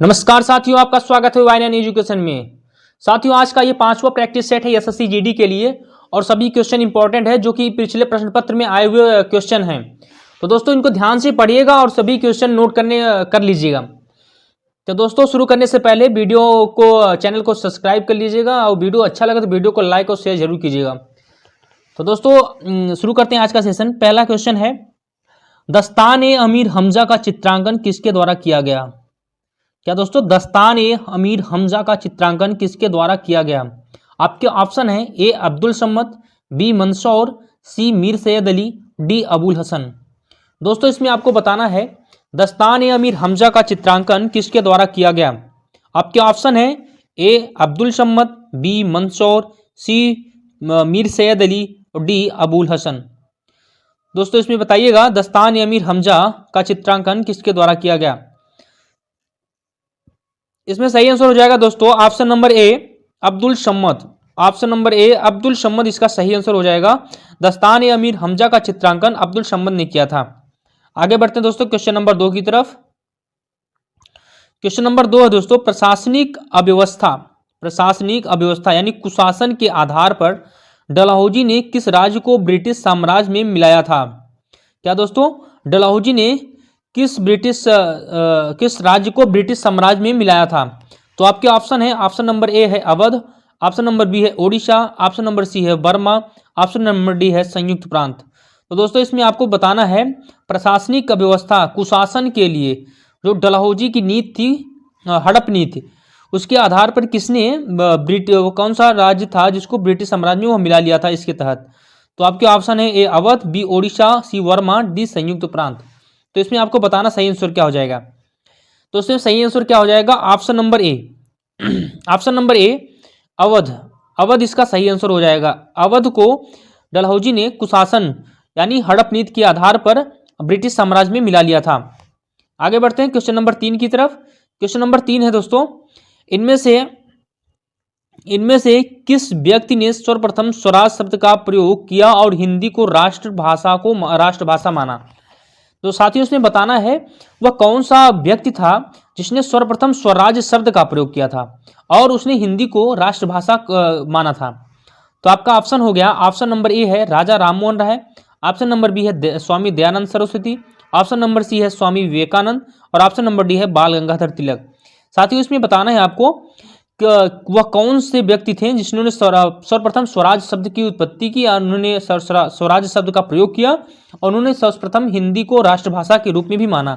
नमस्कार साथियों, आपका स्वागत है वाइनन एजुकेशन में। साथियों, आज का ये 5वां प्रैक्टिस सेट है एसएससी जीडी के लिए और सभी क्वेश्चन इंपॉर्टेंट है जो कि पिछले प्रश्न पत्र में आए हुए क्वेश्चन हैं। तो दोस्तों इनको ध्यान से पढ़िएगा और सभी क्वेश्चन नोट कर लीजिएगा। तो दोस्तों शुरू करने से पहले वीडियो को चैनल को सब्सक्राइब कर लीजिएगा और वीडियो अच्छा लगे तो वीडियो को लाइक और शेयर जरूर कीजिएगा। तो दोस्तों शुरू करते हैं आज का सेशन। पहला क्वेश्चन है, दस्तान-ए-अमीर हमजा का चित्रांकन किसके द्वारा किया गया? क्या दोस्तों, दस्तान-ए-अमीर हमजा का चित्रांकन किसके द्वारा किया गया? आपके ऑप्शन है ए अब्दुल सम्मद, बी मंसूर, सी मीर सैयद अली, डी अबुल हसन। दोस्तों इसमें आपको बताना है दस्तान-ए-अमीर हमजा का चित्रांकन किसके द्वारा किया गया। आपके ऑप्शन है ए अब्दुल सम्मद, बी मंसूर, सी मीर सैयद अली और डी अबुल हसन। दोस्तों इसमें बताइएगा दस्तान-ए-अमीर हमजा का चित्रांकन किसके द्वारा किया गया। इसमें सही आंसर हो जाएगा दोस्तों option number A Abdul Samad. Option number A Abdul Samad इसका सही आंसर हो जाएगा। दस्तान-ए-अमीर हमजा का चित्रांकन अब्दुल सम्मद ने किया था। आगे बढ़ते हैं दोस्तों क्वेश्चन नंबर 2 की तरफ। क्वेश्चन नंबर 2 है दोस्तों, प्रशासनिक अव्यवस्था यानी कुशासन के आधार पर डलहौजी ने किस राज्य को ब्रिटिश साम्राज्य में मिलाया था? क्या दोस्तों, डलहौजी ने किस राज्य को ब्रिटिश साम्राज्य में मिलाया था? तो आपके ऑप्शन है, ऑप्शन नंबर ए है अवध, ऑप्शन नंबर बी है ओडिशा, ऑप्शन नंबर सी है बर्मा, ऑप्शन नंबर डी है संयुक्त प्रांत। तो दोस्तों इसमें आपको बताना है प्रशासनिक व्यवस्था कुशासन के लिए जो डलहौजी की नीति थी, हड़प नीति, उसके आधार पर किसने कौन सा राज्य था जिसको ब्रिटिश साम्राज्य में वो मिला लिया था इसके तहत? तो आपके ऑप्शन है ए अवध, बी ओडिशा, सी वर्मा, डी संयुक्त प्रांत। तो इसमें आपको बताना सही आंसर क्या हो जाएगा। तो इसमें सही आंसर क्या हो जाएगा ऑप्शन नंबर ए ऑप्शन नंबर ए अवध इसका सही आंसर हो जाएगा। अवध को डलहौजी ने कुशासन यानी हड़प नीति के आधार पर ब्रिटिश साम्राज्य में मिला लिया था। आगे बढ़ते हैं क्वेश्चन नंबर 3 की तरफ। क्वेश्चन नंबर 3 है दोस्तों, इनमें से किस व्यक्ति ने सर्वप्रथम स्वराज शब्द का प्रयोग किया और हिंदी को राष्ट्रभाषा माना? तो साथियों इसमें बताना है वह कौन सा व्यक्ति था जिसने सर्वप्रथम स्वराज शब्द का प्रयोग किया था और उसने हिंदी को राष्ट्रभाषा माना था। तो आपका ऑप्शन हो गया, ऑप्शन नंबर ए है Raja Rammohan Roy, option number B है Swami Dayanand Saraswati, option number C है स्वामी विवेकानंद और ऑप्शन नंबर डी है बाल गंगाधर तिलक। साथियों इसमें बताना है आपको वह कौन से व्यक्ति थे जिन्होंने सर्वप्रथम स्वराज शब्द की उत्पत्ति की, उन्होंने स्वराज शब्द का प्रयोग किया और उन्होंने सर्वप्रथम हिंदी को राष्ट्रभाषा के रूप में भी माना।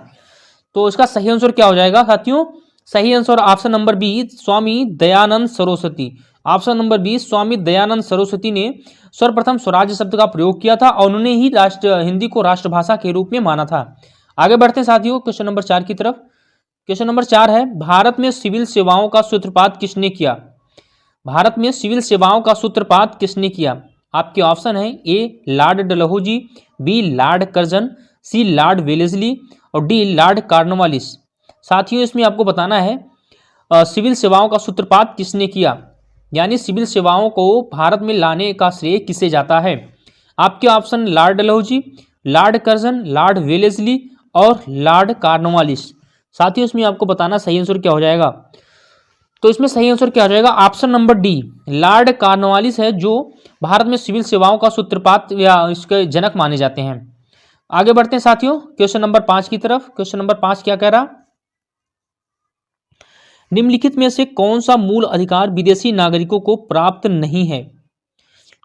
तो इसका सही आंसर क्या हो जाएगा साथियों? सही answer option number B Swami Dayanand Saraswati. Option number B Swami Dayanand Saraswati ने सर्वप्रथम स्वराज शब्द का प्रयोग किया था और उन्होंने ही हिंदी को राष्ट्रभाषा के रूप में माना था। आगे बढ़ते हैं साथियों क्वेश्चन नंबर 4 की तरफ। क्वेश्चन नंबर 4 है, भारत में सिविल सेवाओं का सूत्रपात किसने किया? भारत में सिविल सेवाओं का सूत्रपात किसने किया? आपके ऑप्शन है A Lord Dalhousie, B Lord Curzon, C Lord Wellesley और डी लॉर्ड कॉर्नवालिस। साथियों इसमें आपको बताना है सिविल सेवाओं का सूत्रपात किसने किया, यानी सिविल सेवाओं को भारत में लाने का श्रेय किसे जाता है? आपके option Lord Dalhousie, Lord Curzon, Lord Wellesley और लॉर्ड कॉर्नवालिस। साथियों इसमें आपको बताना सही आंसर क्या हो जाएगा। तो इसमें सही आंसर क्या हो जाएगा option number D Lord Cornwallis है जो भारत में सिविल सेवाओं का सूत्रपात या इसके जनक माने जाते हैं। आगे बढ़ते हैं साथियों क्वेश्चन नंबर 5 की तरफ। क्वेश्चन नंबर 5 क्या कह रहा, निम्नलिखित में से कौन सा मूल अधिकार विदेशी नागरिकों को प्राप्त नहीं है?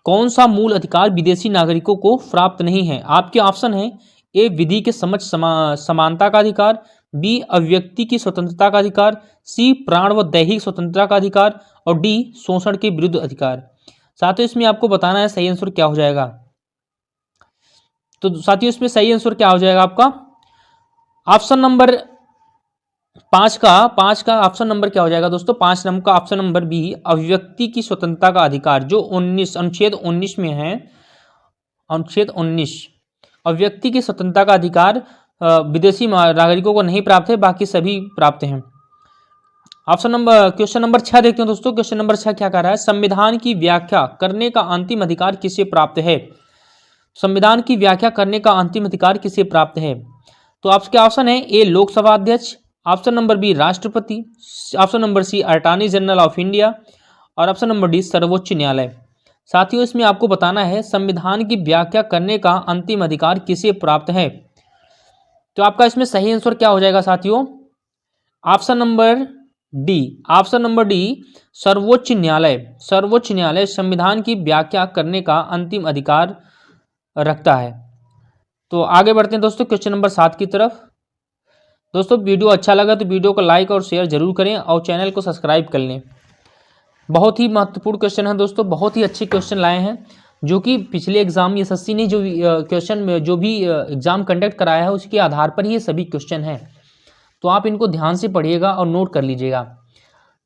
कौन सा मूल अधिकार विदेशी नागरिकों को प्राप्त नहीं है? आपके ऑप्शन है ए विधि के समझ समानता का अधिकार, बी अभिव्यक्ति की स्वतंत्रता का अधिकार, सी प्राण व दैहिक स्वतंत्रता का अधिकार और डी शोषण के विरुद्ध अधिकार। साथियों इसमें आपको बताना है सही आंसर क्या हो जाएगा। तो साथियों इसमें सही आंसर क्या हो जाएगा आपका ऑप्शन नंबर 5 का ऑप्शन नंबर क्या हो जाएगा दोस्तों? 5 नंबर का ऑप्शन नंबर बी अभिव्यक्ति की स्वतंत्रता का अधिकार जो अनुच्छेद 19 में है। अनुच्छेद 19 अभिव्यक्ति की स्वतंत्रता का अधिकार विदेशी नागरिकों को नहीं प्राप्त है, बाकी सभी प्राप्त हैं। क्वेश्चन नंबर 6 देखते हैं दोस्तों। क्वेश्चन नंबर 6 क्या कह रहा है, संविधान की व्याख्या करने का अंतिम अधिकार किसे प्राप्त है? संविधान की व्याख्या करने का अंतिम अधिकार किसे प्राप्त है? तो आपके ऑप्शन है ए लोकसभा अध्यक्ष, ऑप्शन नंबर बी राष्ट्रपति, option number C attorney general of India और ऑप्शन नंबर डी सर्वोच्च न्यायालय। साथियों इसमें आपको बताना है संविधान की व्याख्या करने का अंतिम अधिकार किसे प्राप्त है। तो आपका इसमें सही आंसर क्या हो जाएगा साथियों, option number D, option number D सर्वोच्च न्यायालय। सर्वोच्च न्यायालय संविधान की व्याख्या करने का अंतिम अधिकार रखता है। तो आगे बढ़ते हैं दोस्तों क्वेश्चन नंबर 7 की तरफ। दोस्तों वीडियो अच्छा लगा तो वीडियो को लाइक और शेयर जरूर करें और चैनल को सब्सक्राइब कर लें। बहुत ही महत्वपूर्ण क्वेश्चन है दोस्तों, बहुत ही अच्छे क्वेश्चन लाए हैं जो कि पिछले एग्जाम एसएससी ने जो क्वेश्चन में जो भी एग्जाम कंडक्ट कराया है उसके आधार पर ही ये सभी क्वेश्चन हैं। तो आप इनको ध्यान से पढ़िएगा और नोट कर लीजिएगा।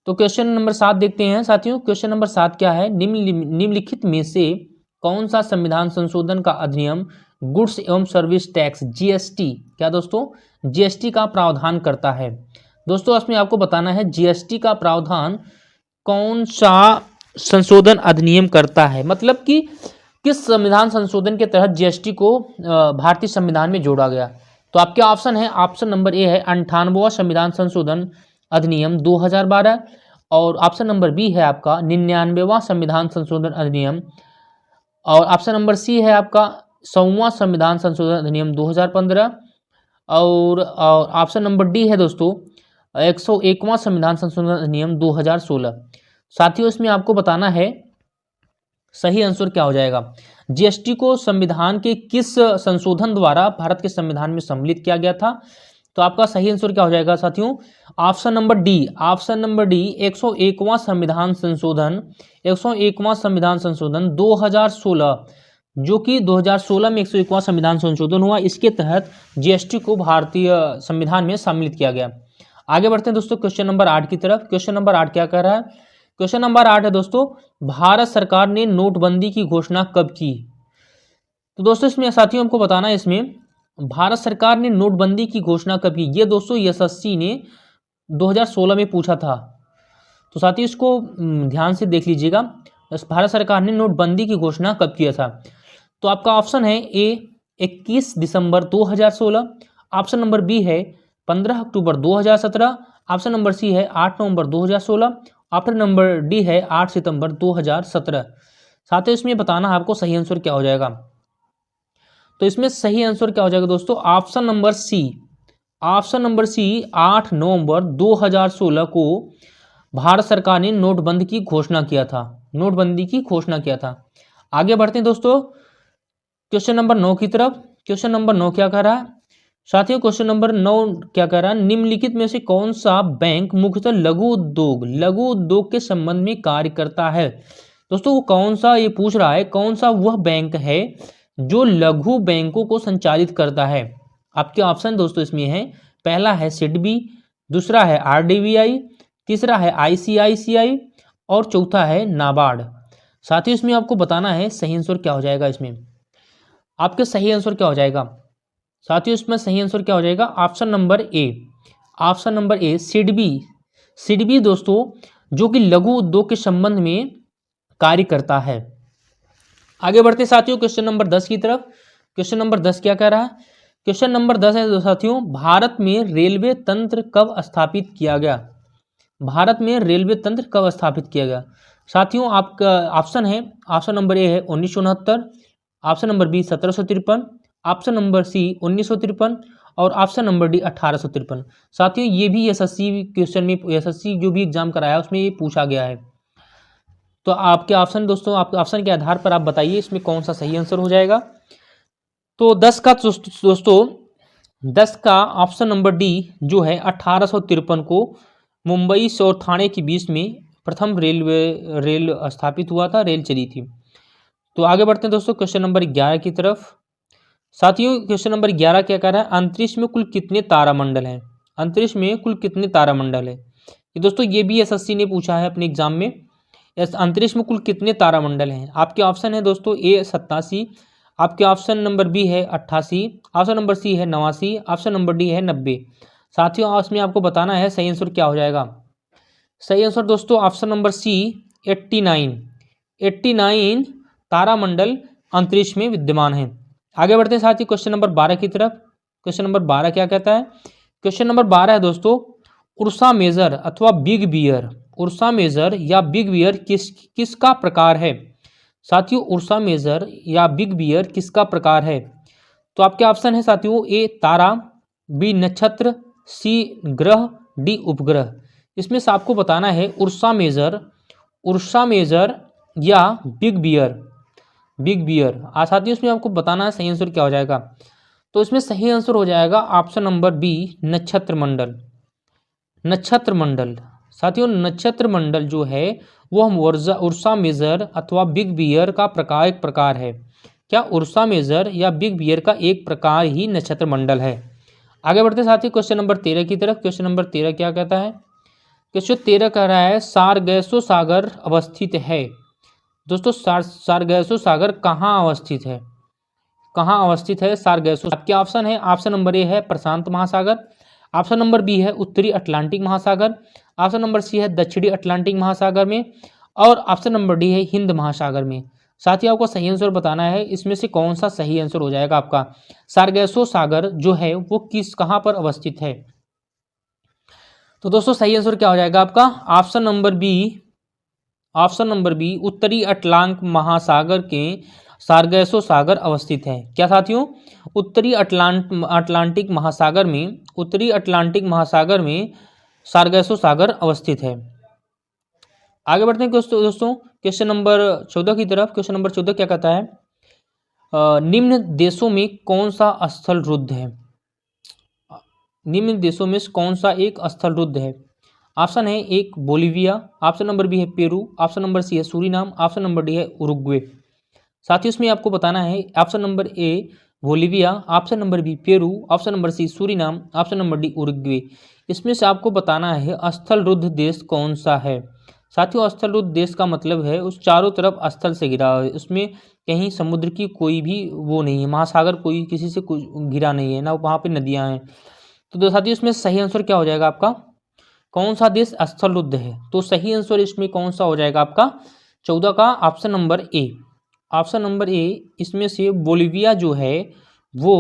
तो क्वेश्चन नंबर 7 देखते हैं साथियों। क्वेश्चन नंबर 7 क्या है, निम्नलिखित में से कौन सा संविधान संशोधन का अधिनियम गुड्स एवं सर्विस टैक्स जीएसटी, क्या दोस्तों जीएसटी का प्रावधान करता है। दोस्तों इसमें आपको बताना है जीएसटी का प्रावधान कौन सा संशोधन अधिनियम करता है, मतलब कि किस संविधान संशोधन के तहत जीएसटी को भारतीय संविधान में जोड़ा गया। तो आपके ऑप्शन है, ऑप्शन नंबर ए है 98वां संविधान संशोधन अधिनियम 2012 और ऑप्शन नंबर बी है आपका 99वां संविधान संशोधन अधिनियम और ऑप्शन नंबर सी है आपका 100वां संविधान संशोधन अधिनियम 2015 और ऑप्शन नंबर डी है दोस्तों 101वां संविधान संशोधन अधिनियम 2016। साथियों इसमें आपको बताना है सही आंसर क्या हो जाएगा। जीएसटी को संविधान के किस संशोधन द्वारा भारत के संविधान में सम्मिलित किया गया था। तो आपका सही आंसर क्या हो जाएगा साथियों, option number D, option number D 101वां संविधान संशोधन, 101वां संविधान संशोधन 2016, जो कि 2016 में 101वां संविधान संशोधन हुआ। इसके तहत जीएसटी को भारतीय संविधान में सम्मिलित किया गया। आगे बढ़ते हैं दोस्तों क्वेश्चन नंबर 8 की तरफ। क्वेश्चन नंबर 8 क्या कह रहा है, क्वेश्चन नंबर 8 है दोस्तों भारत सरकार ने नोटबंदी की घोषणा कब की। तो दोस्तों इसमें साथियों हमको बताना है इसमें भारत सरकार ने नोटबंदी की घोषणा कब की। ये दोस्तों एसएससी ने 2016 में पूछा था। तो साथियों इसको ध्यान से देख लीजिएगा, भारत सरकार ने नोटबंदी की घोषणा कब किया था। तो आपका ऑप्शन है ए 21 दिसंबर 2016, ऑप्शन नंबर बी है 15 अक्टूबर 2017, ऑप्शन नंबर सी है 8 नवंबर 2016, ऑप्शन नंबर डी है 8 सितंबर 2017। साथ ही इसमें बताना आपको सही आंसर क्या हो जाएगा। तो इसमें सही आंसर क्या हो जाएगा दोस्तों, option number C, option number C 8 नवंबर 2016 को भारत सरकार ने नोटबंदी की घोषणा किया था, नोटबंदी की घोषणा किया था। आगे बढ़ते हैं दोस्तों क्वेश्चन नंबर 9 की तरफ। क्वेश्चन नंबर 9 क्या कह रहा है साथियों, क्वेश्चन नंबर 9 क्या कह रहा है, निम्नलिखित में से कौन सा बैंक मुख्यतः लघु उद्योग के संबंध में कार्य करता है। दोस्तों वो कौन सा, ये पूछ रहा है कौन सा वह बैंक है जो लघु बैंकों को संचालित करता है। आपके ऑप्शन दोस्तों इसमें है, पहला है सिडबी, दूसरा है आरडीबीआई, तीसरा है आईसीआईसीआई और चौथा है नाबार्ड। साथ ही इसमें आपको बताना है सही आंसर क्या हो जाएगा। इसमें आपके सही आंसर क्या हो जाएगा साथियों, इसमें सही आंसर क्या हो जाएगा, ऑप्शन नंबर ए, ऑप्शन नंबर ए सिडबी। सिडबी दोस्तों जो कि लघु उद्योग के संबंध में कार्य करता है। आगे बढ़ते साथियों क्वेश्चन नंबर 10 की तरफ। क्वेश्चन नंबर 10 क्या कह रहा है, क्वेश्चन नंबर 10 है साथियों भारत में रेलवे तंत्र कब स्थापित किया गया। भारत में रेलवे तंत्र कब स्थापित किया गया। साथियों आपका ऑप्शन है, ऑप्शन नंबर ए है 1969, option number B 1753, option number C 1953 और ऑप्शन नंबर डी 1853। साथियों ये भी एसएससी क्वेश्चन में, एसएससी जो भी एग्जाम कराया उसमें ये पूछा गया है। तो आपके ऑप्शन दोस्तों, आपके ऑप्शन के आधार पर आप बताइए इसमें कौन सा सही आंसर हो जाएगा। तो 10 का दोस्तों 10 का ऑप्शन नंबर डी जो है 1853 को मुंबई से और ठाणे के बीच में प्रथम रेल स्थापित हुआ था, रेल चली थी। तो आगे बढ़ते हैं दोस्तों क्वेश्चन नंबर 11 की तरफ। साथियों क्वेश्चन नंबर 11 क्या कह रहा है, अंतरिक्ष में कुल कितने तारामंडल हैं। अंतरिक्ष में कुल कितने तारामंडल है। ये दोस्तों ये भी एसएससी ने पूछा है अपने एग्जाम में, अंतरिक्ष में कुल कितने तारामंडल हैं। आपके ऑप्शन है दोस्तों ए 87, आपके ऑप्शन नंबर बी है 88, ऑप्शन नंबर सी है 89, ऑप्शन नंबर डी है 90। साथियों इसमें आपको बताना है सही आंसर क्या हो जाएगा। सही आंसर दोस्तों ऑप्शन नंबर सी 89 तारामंडल अंतरिक्ष में विद्यमान है। आगे बढ़ते हैं साथियों क्वेश्चन नंबर 12 की तरफ। क्वेश्चन नंबर 12 क्या कहता है, क्वेश्चन नंबर 12 है दोस्तों, उर्सा मेजर अथवा बिग बियर, उर्सा मेजर या बिग बियर किसका प्रकार है? साथियों उर्सा मेजर या बिग बियर किसका प्रकार है? तो आपके ऑप्शन है साथियों, ए तारा, बी नक्षत्र, सी ग्रह, डी उपग्रह। इसमें से आपको बताना है उर्सा मेजर या बिग बियर, बिग बियर। साथियों इसमें आपको बताना है सही आंसर क्या हो जाएगा। तो इसमें सही आंसर हो जाएगा ऑप्शन नंबर बी, नक्षत्र मंडल, नक्षत्र मंडल। साथियों नक्षत्र मंडल जो है वो हम उर्सा मेजर अथवा बिग बियर का एक प्रकार है। क्या उर्सा मेजर या बिग बियर का एक प्रकार ही नक्षत्र मंडल है। आगे बढ़ते साथियों क्वेश्चन नंबर 13 की तरफ। क्वेश्चन नंबर 13 क्या कहता है? क्वेश्चन 13 कह रहा है सारगैसो सागर अवस्थित है। दोस्तों सारगैसो सागर कहाँ अवस्थित है? कहाँ अवस्थित है सारगैसो? आपके ऑप्शन है, ऑप्शन नंबर ए है प्रशांत महासागर, ऑप्शन नंबर बी है उत्तरी अटलांटिक महासागर, ऑप्शन नंबर सी है दक्षिणी अटलांटिक महासागर में, और ऑप्शन नंबर डी है हिंद महासागर में। साथ ही आपको सही आंसर बताना है, इसमें से कौन सा सही आंसर हो जाएगा आपका। सारगैसो सागर जो है वो कहाँ पर अवस्थित है? तो दोस्तों सही आंसर क्या हो जाएगा आपका? Option number B, option number B उत्तरी अटलांटिक महासागर के सारगैसो सागर अवस्थित है। क्या साथियों? उत्तरी अटलांटिक महासागर में, उत्तरी अटलांटिक महासागर में सारगैसो सागर अवस्थित है। आगे बढ़ते हैं दोस्तों क्वेश्चन नंबर 14 की तरफ। क्वेश्चन नंबर 14 क्या कहता है? निम्न देशों में कौन सा स्थल रुद्ध है? निम्न देशों में कौन सा एक स्थल रुद्ध है? ऑप्शन है एक बोलिविया, ऑप्शन नंबर बी है पेरू, ऑप्शन नंबर सी है सूरीनाम, ऑप्शन नंबर डी है उरुग्वे। साथियों इसमें आपको बताना है option number A Bolivia, option number B Peru, option number C Suriname, option number D Uruguay. इसमें से आपको बताना है स्थल रुद्ध देश कौन सा है। साथियों स्थल रुद्ध देश का मतलब है उस चारों तरफ स्थल से घिरा है, उसमें कहीं समुद्र की कोई भी वो नहीं है, महासागर कोई किसी से कुछ घिरा नहीं है ना, वहाँ पे नदियाँ हैं। तो साथियों इसमें सही आंसर क्या हो जाएगा आपका? कौन सा देश स्थल रुद्ध है? तो सही आंसर इसमें कौन सा हो जाएगा आपका 14 का? ऑप्शन नंबर ए, ऑप्शन नंबर ए। इसमें से बोलिविया जो है वो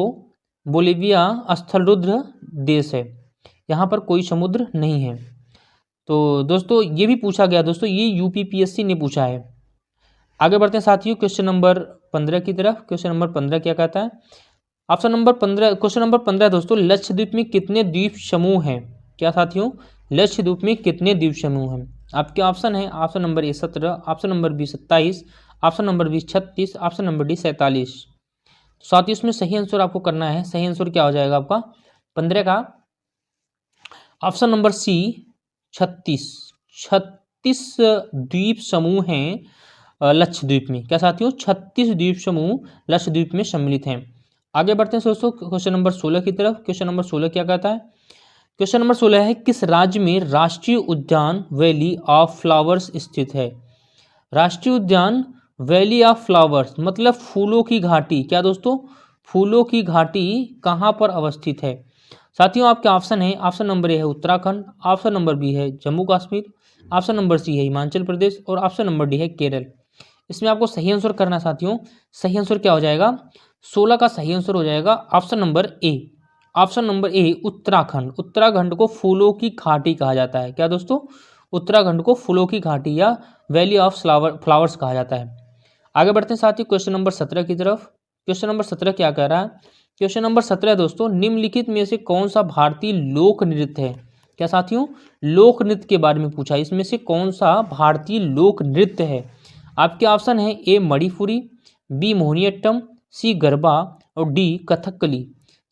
बोलिविया स्थल रुद्ध देश है, यहाँ पर कोई समुद्र नहीं है। तो दोस्तों ये भी पूछा गया दोस्तों, ये यूपीपीएससी ने पूछा है। आगे बढ़ते हैं साथियों क्वेश्चन नंबर 15 की तरफ। क्वेश्चन नंबर 15 क्या कहता है? ऑप्शन नंबर 15, क्वेश्चन नंबर 15 दोस्तों, लक्षद्वीप में कितने द्वीप समूह हैं? क्या साथियों? लक्षद्वीप में कितने द्वीप समूह हैं? आपके ऑप्शन है option number A 17, option number B 27, option number B 36, option number D 47। साथियों इसमें सही आंसर आपको करना है, सही आंसर क्या हो जाएगा आपका 15 का? ऑप्शन नंबर सी 36, 36 द्वीप समूह हैं लक्षद्वीप में। क्या साथियों? 36 द्वीप समूह लक्षद्वीप में सम्मिलित हैं। आगे बढ़ते हैं दोस्तों क्वेश्चन नंबर 16 की तरफ। क्वेश्चन नंबर 16 क्या कहता है? क्वेश्चन नंबर 16 है किस राज्य में राष्ट्रीय उद्यान वैली ऑफ फ्लावर्स स्थित है? राष्ट्रीय उद्यान वैली ऑफ फ्लावर्स मतलब फूलों की घाटी। क्या दोस्तों? फूलों की घाटी कहाँ पर अवस्थित है? साथियों आपके ऑप्शन है, ऑप्शन नंबर ए है उत्तराखंड, ऑप्शन नंबर बी है Jammu Kashmir, option number C है हिमाचल प्रदेश, और ऑप्शन नंबर डी है केरल। इसमें आपको सही आंसर करना साथियों, सही आंसर क्या हो जाएगा? 16 का सही आंसर हो जाएगा ऑप्शन नंबर ए, ऑप्शन नंबर ए उत्तराखंड। उत्तराखंड को फूलों की घाटी कहा जाता है। क्या दोस्तों? उत्तराखंड को फूलों की घाटी या वैली ऑफ फ्लावर्स कहा जाता है। आगे बढ़ते हैं साथियों क्वेश्चन नंबर 17 की तरफ। क्वेश्चन नंबर 17 क्या कह रहा है? क्वेश्चन नंबर 17 दोस्तों, निम्नलिखित में से कौन सा भारतीय लोक नृत्य है? क्या साथियों? लोक नृत्य के बारे में पूछा, इसमें से कौन सा भारतीय लोक नृत्य है? आपके ऑप्शन है ए मणिपुरी, बी मोहिनीअट्टम, सी गरबा और डी कथकली।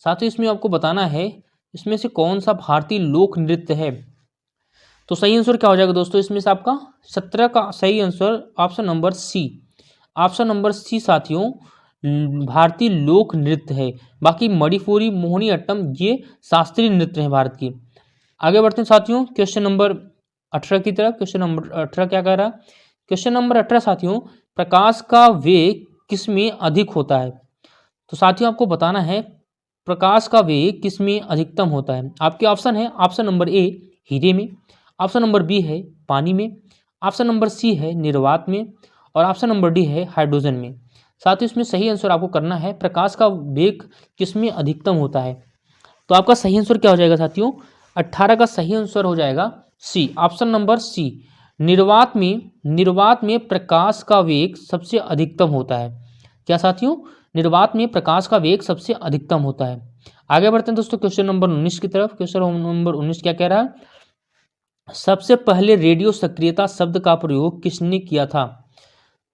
साथियों इसमें आपको बताना है इसमें से कौन सा भारतीय लोक नृत्य है। तो सही आंसर क्या हो जाएगा दोस्तों? इसमें से आपका 17 का सही answer option number C, option number C साथियों भारतीय लोक नृत्य है। बाकी मणिपुरी मोहिनीअट्टम ये शास्त्रीय नृत्य है भारत की। आगे बढ़ते हैं साथियों क्वेश्चन नंबर 18 की तरफ। क्वेश्चन नंबर 18 क्या कह रहा है? क्वेश्चन नंबर 18 साथियों, प्रकाश का वेग किसमें अधिक होता है? तो साथियों आपको बताना है प्रकाश का वेग किसमें अधिकतम होता है। आपके ऑप्शन है, ऑप्शन नंबर ए हीरे में, ऑप्शन नंबर बी है पानी में, ऑप्शन नंबर सी है निर्वात में, और ऑप्शन नंबर डी है हाइड्रोजन में। साथ ही इसमें सही आंसर आपको करना है प्रकाश का वेग किसमें अधिकतम होता है। तो आपका सही आंसर क्या हो जाएगा साथियों? 18 का सही आंसर हो जाएगा सी, ऑप्शन नंबर सी। निर्वात में प्रकाश का वेग सबसे अधिकतम होता है। क्या साथियों? निर्वात में प्रकाश का वेग सबसे अधिकतम होता है। आगे बढ़ते हैं दोस्तों क्वेश्चन नंबर 19 की तरफ। क्वेश्चन नंबर 19 क्या कह रहा है? सबसे पहले रेडियो सक्रियता शब्द का प्रयोग किसने किया था?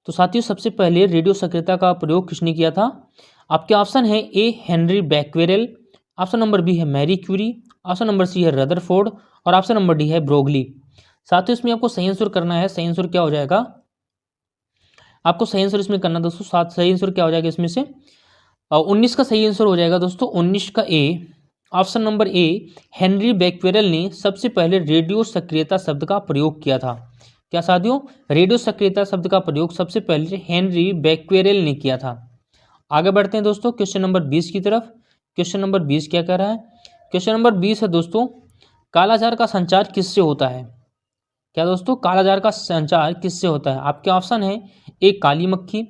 तो साथियों सबसे पहले रेडियो सक्रियता का प्रयोग किसने किया था? आपके ऑप्शन है A Henri Becquerel, option number B है Marie Curie, option number C है रदरफोर्ड और ऑप्शन नंबर डी है ब्रोगली। साथियों इसमें आपको सही आंसर करना है। सही आंसर क्या हो जाएगा? आपको सही आंसर इसमें करना दोस्तों। साथ सही आंसर क्या हो जाएगा इसमें से? 19 का सही आंसर हो जाएगा दोस्तों 19 का A, option number A. Henri Becquerel ने सबसे पहले रेडियो सक्रियता शब्द का प्रयोग किया था। क्या साथियों? रेडियो सक्रियता शब्द का प्रयोग सबसे पहले हेनरी बैक्वेरेल ने किया था। आगे बढ़ते हैं दोस्तों क्वेश्चन नंबर 20 की तरफ। क्वेश्चन नंबर 20 क्या कह रहा है? क्वेश्चन नंबर 20 है दोस्तों, कालाजार का संचार किससे होता है? क्या दोस्तों? कालाजार का संचार किससे होता है? आपके ऑप्शन है ए काली मक्खी,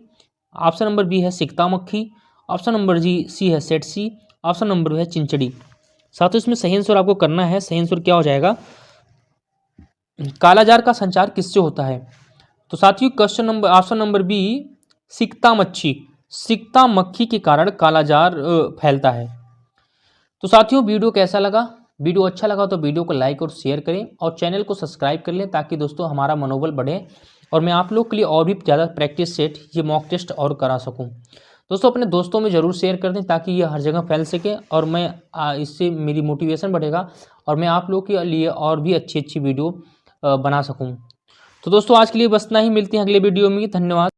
ऑप्शन नंबर बी है सिकता मक्खी, ऑप्शन नंबर सी है सेटसी, ऑप्शन नंबर है चिंचड़ी। साथ ही इसमें सही आंसर आपको करना है। सही आंसर क्या हो जाएगा? कालाजार का संचार किससे होता है? तो साथियों question number option number B सिकता मच्छी, सिकता मक्खी के कारण कालाजार फैलता है। तो साथियों वीडियो कैसा लगा? वीडियो अच्छा लगा तो वीडियो को लाइक और शेयर करें और चैनल को सब्सक्राइब कर लें ताकि दोस्तों हमारा मनोबल बढ़े और मैं आप लोग के लिए और भी ज़्यादा प्रैक्टिस सेट ये मॉक टेस्ट और करा सकूं। दोस्तों अपने दोस्तों में ज़रूर शेयर कर दें ताकि ये हर जगह फैल सके और मैं इससे मेरी मोटिवेशन बढ़ेगा और मैं आप लोग के लिए और भी अच्छी अच्छी वीडियो बना सकूँ। तो दोस्तों आज के लिए बस इतना ही, मिलते हैं अगले वीडियो में। धन्यवाद।